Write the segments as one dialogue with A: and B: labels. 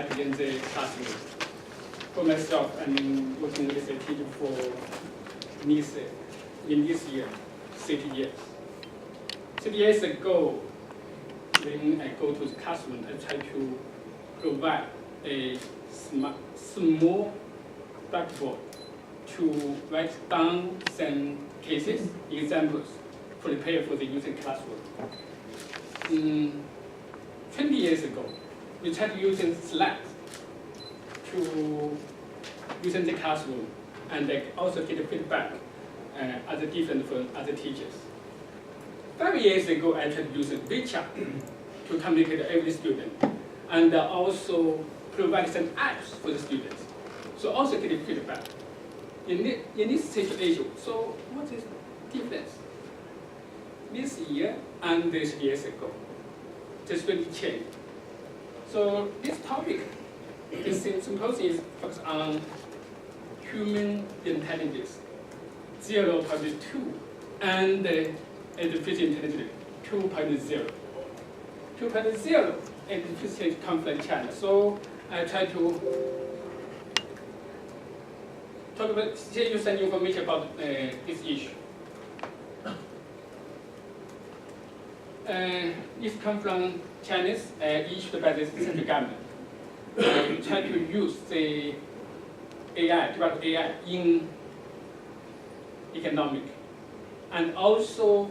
A: implemented in the classroom. For myself, I'm working as a teacher for in this year, 30 years. 30 years ago, when I go to the classroom, I try to provide a small blackboard to write down some cases, examples, prepare for the user classroom. 20 years ago, we tried to use Slack to use in the classroom and also get feedback as different from other teachers. 5 years ago, I tried to use WeChat to communicate with every student and also provide some apps for the students. So also get feedback. In this situation, so what is the difference? This year and this years ago, just really changed. So this topic, this symposium is focused on human intelligence 0.2 and artificial intelligence 2.0. 2.0 artificial comes from China. So I try to talk about, share you some information about this issue. This comes from Chinese issued by the central government. We try to use the AI, develop AI in economic, and also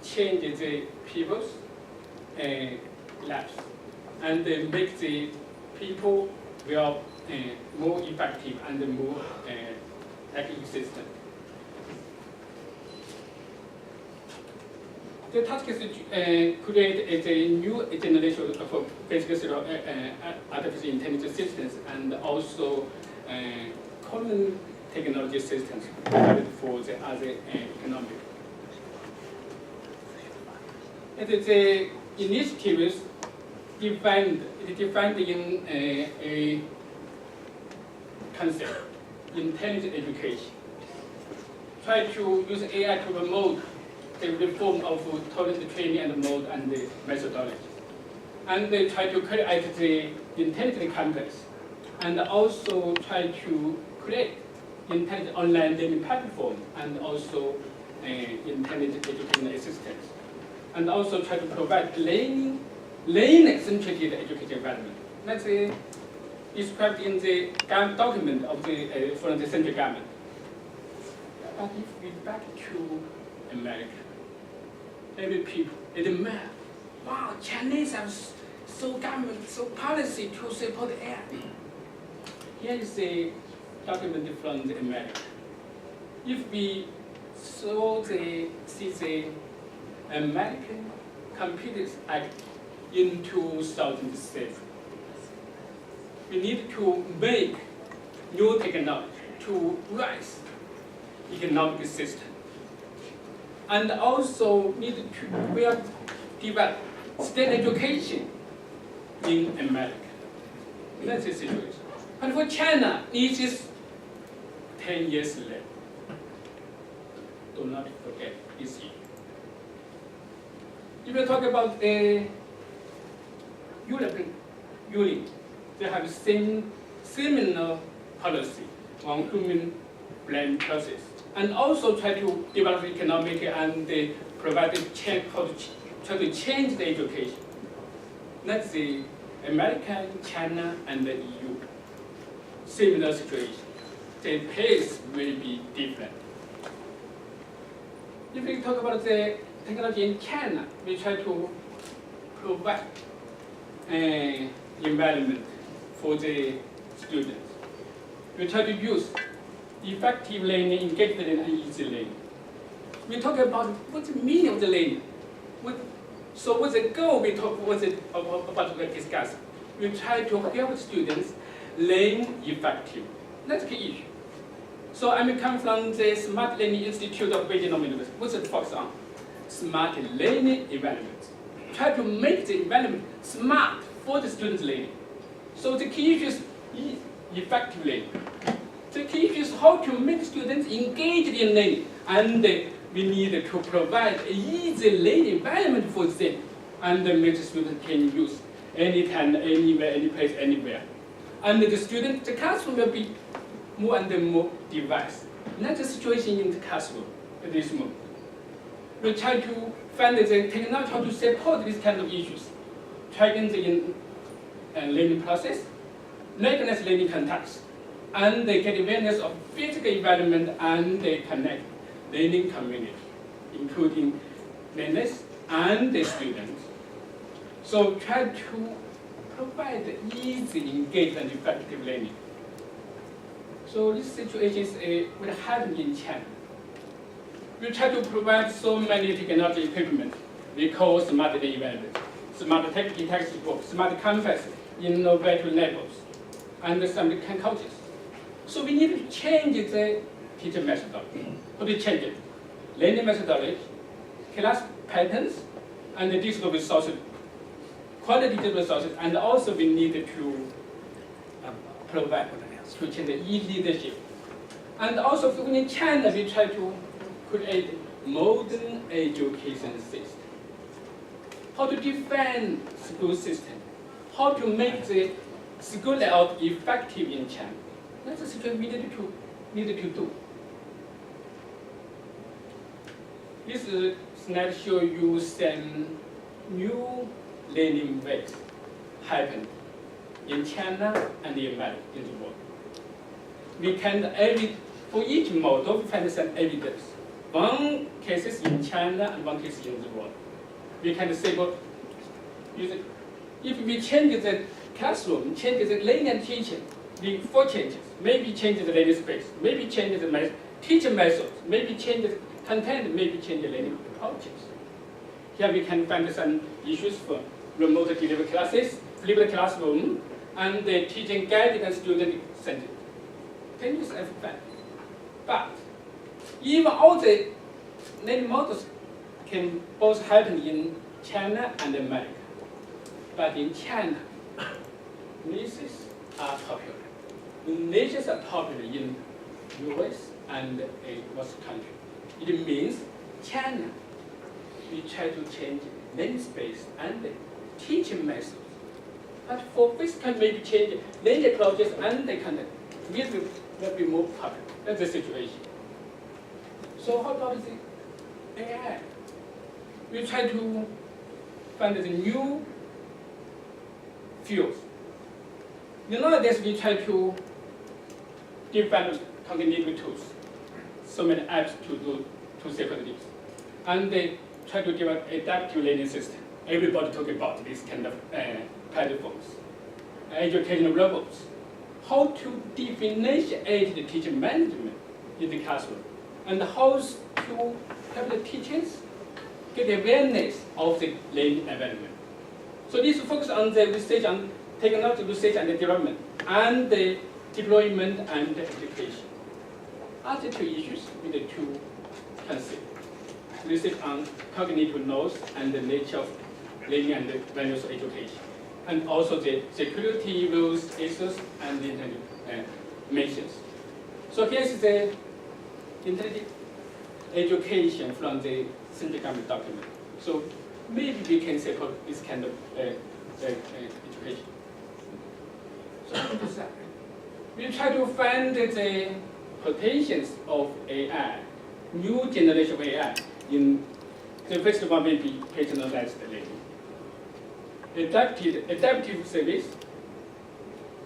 A: change the people's lives, and make the people more effective and more existent. The task is to create a new generation of basically artificial intelligence systems and also common technology systems for the other economic. The initiative is defined in a concept, intelligent education. Try to use AI to promote the reform of talent training and mode and the methodology. And they try to create the intelligent campus and also try to create intelligent online learning platform and also intelligent education assistance. And also try to provide learning-centered education environment. That's described in the document of from the central government. But if we back to America, every people, it matters. Wow, Chinese have so government, so policy to support AI. Here is a document from the America. If we see the American Computers Act in 2006, we need to make new technology to rise economic system. And also need to develop state education in America. That's the situation. But for China, it is 10 years late. Do not forget this year. If you talk about the European Union, they have similar policy on human brain process, and also try to develop economic and provide try to change the education. That's the America, China, and the EU. Similar situation. The pace will be different. If we talk about the technology in China, we try to provide an environment for the students. We try to use effective learning, engaged learning, and easy learning. We talk about what's the meaning of the learning. So what's the goal we talk about to discuss? We try to help students learn effectively. That's the key issue. So I come from the Smart Learning Institute of Beijing University. What's it focus on? Smart learning environment. Try to make the environment smart for the students' learning. So the key issue is effective learning. The key issue is how to make students engaged in learning, and we need to provide an easy learning environment for them, and make the students can use anytime, anywhere, any place, anywhere. And the classroom will be more and more device. Not the situation in the classroom at this moment. We try to find the technology how to support these kind of issues. Tracking the learning process, recognize learning contexts, and they get awareness of physical environment and they connect learning community, including learners and the students. So try to provide easy, engaged, and effective learning. So this situation is what happened in China. We try to provide so many technology equipment. We call smart learning environment, smart textbook, smart campus, innovative labs, and some coaches. So we need to change the teacher methodology. How to change it? Learning methodology, class patterns, and the digital resources, quality digital resources, and also we need to provide to change the e-leadership. And also in China, we try to create modern education system. How to define school system, how to make the school layout effective in China. That's the situation we need to do. This slide shows you some new learning ways happen in China and in the world. We can for each model we find some evidence. One case is in China and one case in the world. We can say, well, if we change the classroom, change the learning and teaching, the four changes, maybe change the learning space, maybe change the teaching methods, maybe change the content, maybe change the learning approaches. Here we can find some issues for remote delivery classes, flipped classroom, and the teaching guided and student-centered. 10 years of fact. But even all the learning models can both happen in China and America. But in China, niches are popular. Niches are popular in US and most country. It means China, we try to change learning space and teaching methods. But for physical, maybe change learning approaches and the content. Will be more popular. That's the situation. So how about the AI? We try to find the new fields. Nowadays we try to develop cognitive tools. So many apps to support this. And they try to develop adaptive learning system. Everybody talk about this kind of platforms. Educational robots. How to differentiate the teacher management in the classroom, and how to help the teachers get awareness of the learning environment. So this focus on the research on technology research and development, and the deployment and application. Other two issues we need to consider. Research on cognitive loss and the nature of learning and the values of education. And also the security rules, issues, and the mentions. So here's the intelligent education from the central government document. So maybe we can support this kind of education. So what is that? We try to find the potentials of AI, new generation of AI. In the first one may be personalized learning. Adaptive service.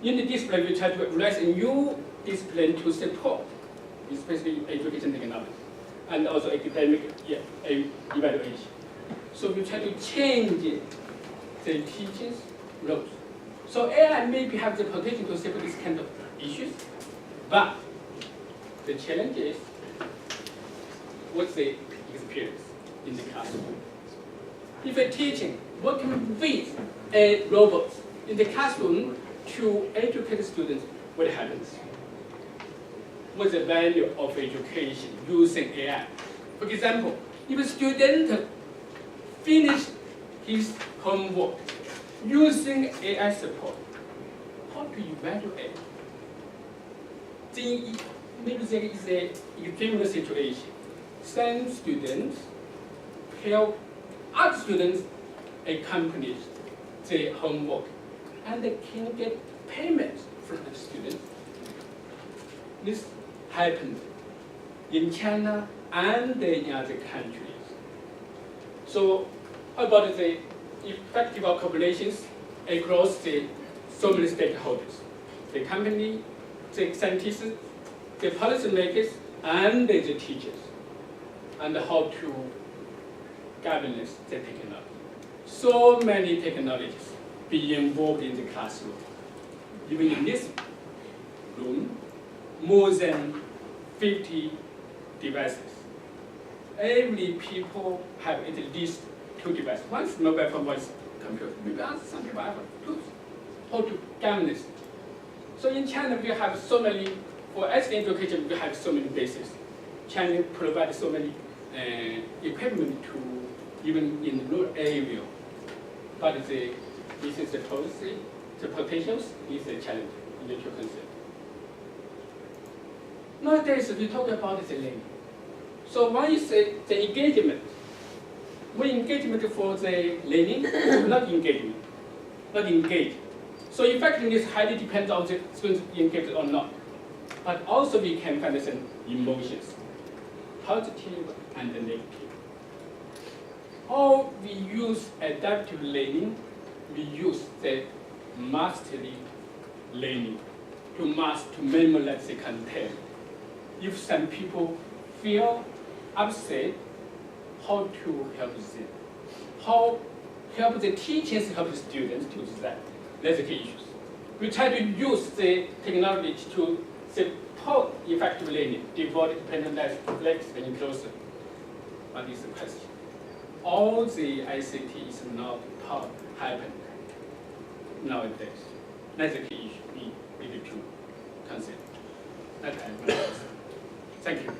A: In the discipline, we try to raise a new discipline to support, especially education technology, and also academic evaluation. So we try to change the teachers' roles. So AI maybe have the potential to support this kind of issues, but the challenge is what's the experience in the classroom. If a teaching working with a robot in the classroom to educate students, what happens? What's the value of education using AI? For example, if a student finishes his homework using AI support, how do you evaluate? Maybe there is an extreme situation. Some students help other students accomplish the homework, and they can get payments from the students. This happened in China and in other countries. So about the effective collaborations across so many stakeholders, the company, the scientists, the policymakers, and the teachers, and how to govern the technology. So many technologies be involved in the classroom. Even in this room, more than 50 devices. Every people have at least 2 devices. One is mobile phone, one is computer. Maybe some people have 2. How to govern this? So in China, we have so many, for education, we have so many bases. China provides so many equipment to even in rural area. But this is the policy, the potentials is a challenge in the concept. Nowadays, we talk about the learning. So one is the engagement. One engagement for the learning, not engagement, not engage. So effectiveness highly depends on the students engaged or not. But also we can find some emotions, positive and negative. Or we use adaptive learning, we use the mastery learning to memorize the content. If some people feel upset, how to help them? How help the teachers help the students to do that? That's the key issues. We try to use the technology to support effective learning, devote independent, flex, and closer. But it's a question. All the ICT is not happen nowadays. That's the key issue we need to consider. That's Thank you.